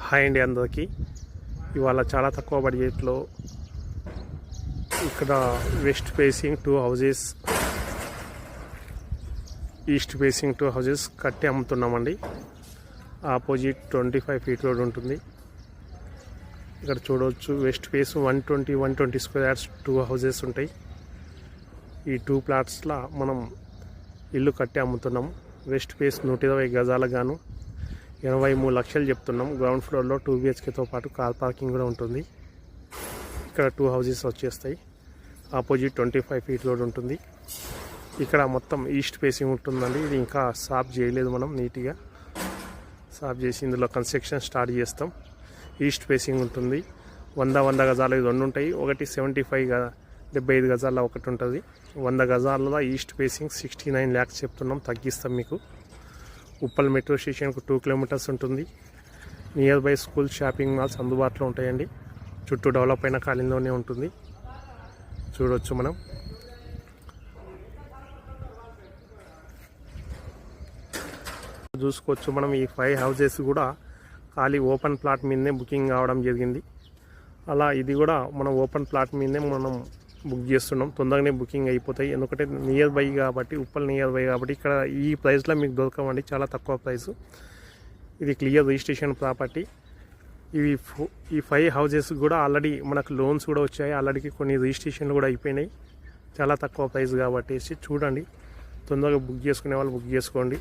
Hi అండి అందరికీ. ఇవాళ చాలా తక్కువ బడ్జెట్లో ఇక్కడ west facing 2 houses, east facing 2 houses కట్టి అమ్ముతున్నామండి. ఆపోజిట్ 25 ఫీట్ రోడ్ ఉంటుంది. ఇక్కడ చూడవచ్చు వెస్ట్ ఫేస్ 120 స్క్వేర్స్ 2 హౌజెస్ ఉంటాయి. ఈ 2 ప్లాట్స్లో మనం ఇల్లు కట్టి అమ్ముతున్నాము. వెస్ట్ ఫేస్ 120 గజాలకు గాను 83 లక్షలు చెప్తున్నాం. గ్రౌండ్ ఫ్లోర్లో 2 BHKతో పాటు కార్ పార్కింగ్ కూడా ఉంటుంది. ఇక్కడ 2 హౌజెస్ వచ్చేస్తాయి. ఆపోజిట్ 25 ఫీట్ రోడ్ ఉంటుంది. ఇక్కడ మొత్తం ఈస్ట్ ఫేసింగ్ ఉంటుందండి. ఇది ఇంకా సాఫ్ చేయలేదు, మనం నీట్గా సాఫ్ చేసి ఇందులో కన్స్ట్రక్షన్ స్టార్ట్ చేస్తాం. ఈస్ట్ ఫేసింగ్ ఉంటుంది. 100 గజాలు ఇది 2 ఉంటాయి. ఒకటి 75 గజాల్లో ఒకటి ఉంటుంది. 100 గజాలలో ఈస్ట్ ఫేసింగ్ 69 lakhs చెప్తున్నాం. తగ్గిస్తాం మీకు. ఉప్పల్ మెట్రో స్టేషన్కు 2 కిలోమీటర్స్ ఉంటుంది. Near by school, shopping malls అందుబాటులో ఉంటాయండి. చుట్టూ డెవలప్ అయిన కాలనీలోనే ఉంటుంది. చూడవచ్చు మనం. చూసుకోవచ్చు మనం. ఈ 5 హౌజెస్ కూడా ఖాళీ ఓపెన్ ప్లాట్ మీదనే బుకింగ్ కావడం జరిగింది. అలా ఇది కూడా మనం ఓపెన్ ప్లాట్ మీదనే మనం బుక్ చేస్తున్నాం. తొందరగానే బుకింగ్ అయిపోతాయి. ఎందుకంటే నియర్ బై కాబట్టి, ఉప్పల్ నియర్ బై కాబట్టి ఇక్కడ ఈ ప్రైస్లో మీకు దొరకవండి. చాలా తక్కువ ప్రైసు. ఇది క్లియర్ రిజిస్ట్రేషన్ ప్రాపర్టీ. ఈ 5 హౌజెస్ కూడా ఆల్రెడీ మనకు లోన్స్ కూడా వచ్చాయి. ఆల్రెడీ కొన్ని రిజిస్ట్రేషన్లు కూడా అయిపోయినాయి. చాలా తక్కువ ప్రైస్ కాబట్టి చూడండి. తొందరగా బుక్ చేసుకునే వాళ్ళు బుక్ చేసుకోండి.